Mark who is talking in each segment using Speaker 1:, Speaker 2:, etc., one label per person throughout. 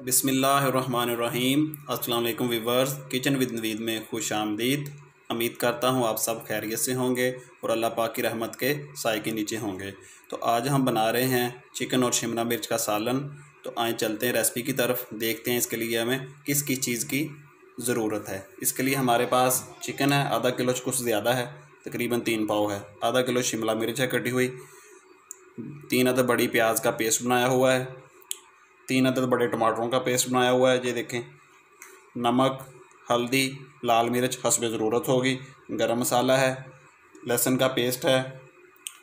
Speaker 1: बिस्मिल्लाहिर्रहमानिर्रहीम। अस्सलाम वालेकुम व्यूअर्स, किचन विद नवीद में खुश आमदीद। उम्मीद करता हूँ आप सब खैरियत से होंगे और अल्लाह पाक की रहमत के साए के नीचे होंगे। तो आज हम बना रहे हैं चिकन और शिमला मिर्च का सालन। तो आए चलते हैं रेसिपी की तरफ, देखते हैं इसके लिए हमें किस किस चीज़ की ज़रूरत है। इसके लिए हमारे पास चिकन है, आधा किलो से कुछ ज़्यादा है, तकरीबन 3 पाव है। आधा किलो शिमला मिर्च है कटी हुई, 3 अदद बड़ी प्याज का पेस्ट बनाया हुआ है, 3 अदद बड़े टमाटरों का पेस्ट बनाया हुआ है। ये देखें, नमक, हल्दी, लाल मिर्च हस्बे ज़रूरत होगी, गरम मसाला है, लहसुन का पेस्ट है,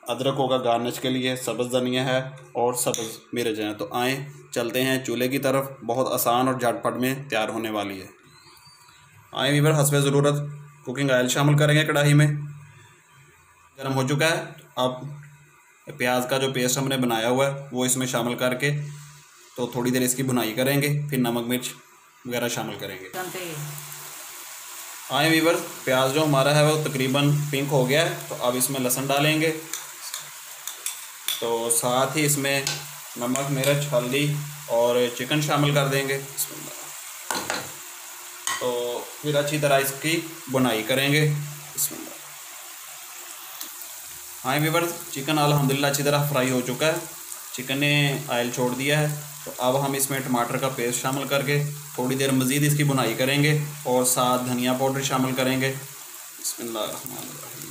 Speaker 1: अदरक होगा गार्निश के लिए, सब्ज़ धनिया है और सब्ज़ मिर्च हैं। तो आए चलते हैं चूल्हे की तरफ, बहुत आसान और झटपट में तैयार होने वाली है। आए वीवर, हस्बे ज़रूरत कुकिंग ऑयल शामिल करेंगे कढ़ाई में। गर्म हो चुका है, अब प्याज का जो पेस्ट हमने बनाया हुआ है वो इसमें शामिल करके तो थोड़ी देर इसकी भुनाई करेंगे, फिर नमक मिर्च वगैरह शामिल करेंगे। आए वीवर, प्याज जो हमारा है वो तकरीबन पिंक हो गया है, तो अब इसमें लहसुन डालेंगे। तो साथ ही इसमें नमक, मिर्च, हल्दी और चिकन शामिल कर देंगे। तो फिर अच्छी तरह इसकी भुनाई करेंगे। हाँ वीवर, चिकन अल्हम्दुलिल्लाह अच्छी तरह फ्राई हो चुका है, चिकन ने ऑयल छोड़ दिया है। तो अब हम इसमें टमाटर का पेस्ट शामिल करके थोड़ी देर मज़ीद इसकी भुनाई करेंगे और साथ धनिया पाउडर शामिल करेंगे। बिस्मिल्लाहिर्रहमानिर्रहीम।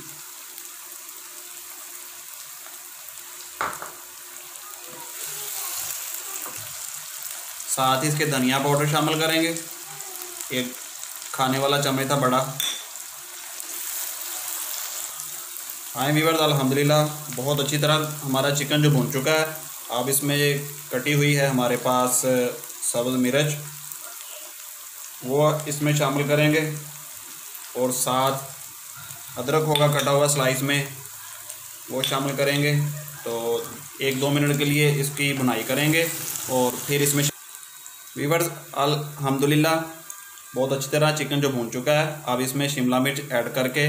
Speaker 1: साथ ही इसके धनिया पाउडर शामिल करेंगे, एक खाने वाला चम्मच था बड़ा। हाँ वीवर्स, अल्हम्दुलिल्लाह बहुत अच्छी तरह हमारा चिकन जो भुन चुका है। अब इसमें ये कटी हुई है हमारे पास सब्ज़ मिर्च, वो इसमें शामिल करेंगे और साथ अदरक होगा कटा हुआ स्लाइस में, वो शामिल करेंगे। तो 1-2 मिनट के लिए इसकी भुनाई करेंगे और फिर इसमें वीवर्स अल्हम्दुलिल्लाह बहुत अच्छी तरह चिकन जो भुन चुका है। अब इसमें शिमला मिर्च ऐड करके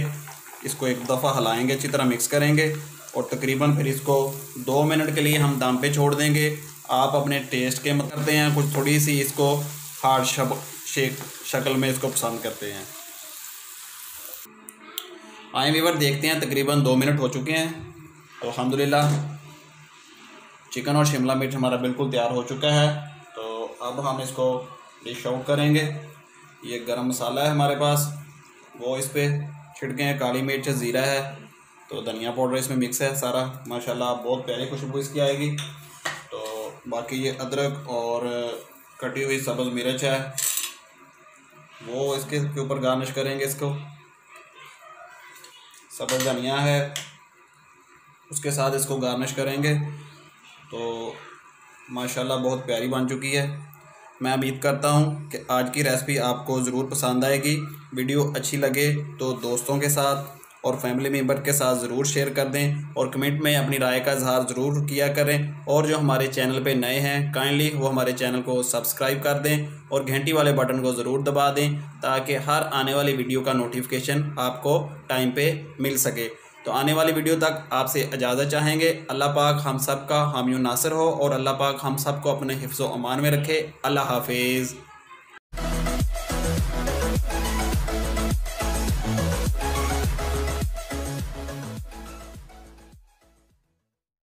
Speaker 1: इसको एक दफ़ा हिलाएंगे, अच्छी तरह मिक्स करेंगे और तकरीबन फिर इसको 2 मिनट के लिए हम दम पे छोड़ देंगे। आप अपने टेस्ट के मत करते हैं, कुछ थोड़ी सी इसको हार्ड शक्ल में इसको पसंद करते हैं। आए वीवर, देखते हैं तकरीबन 2 मिनट हो चुके हैं। अल्हम्दुलिल्लाह चिकन और शिमला मिर्च हमारा बिल्कुल तैयार हो चुका है। तो अब हम इसको डिश आउट करेंगे। ये गरम मसाला है हमारे पास, वो इस पर छिड़के हैं, काली मिर्च, ज़ीरा है, तो धनिया पाउडर इसमें मिक्स है सारा। माशाल्लाह बहुत प्यारी खुशबू इसकी आएगी। तो बाकी ये अदरक और कटी हुई सब्ज़ मिर्च है, वो इसके ऊपर गार्निश करेंगे। इसको सब्ज़ धनिया है, उसके साथ इसको गार्निश करेंगे। तो माशाल्लाह बहुत प्यारी बन चुकी है। मैं उम्मीद करता हूँ कि आज की रेसिपी आपको ज़रूर पसंद आएगी। वीडियो अच्छी लगे तो दोस्तों के साथ और फैमिली मेम्बर के साथ ज़रूर शेयर कर दें और कमेंट में अपनी राय का इजहार ज़रूर किया करें। और जो हमारे चैनल पे नए हैं, काइंडली वो हमारे चैनल को सब्सक्राइब कर दें और घंटी वाले बटन को ज़रूर दबा दें, ताकि हर आने वाली वीडियो का नोटिफिकेशन आपको टाइम पे मिल सके। तो आने वाली वीडियो तक आपसे इजाज़त चाहेंगे। अल्लाह पाक हम सब का हामी नासिर हो और अल्लाह पाक हम सब को अपने हिफ्ज़ व अमान में रखे। अल्लाह हाफिज़।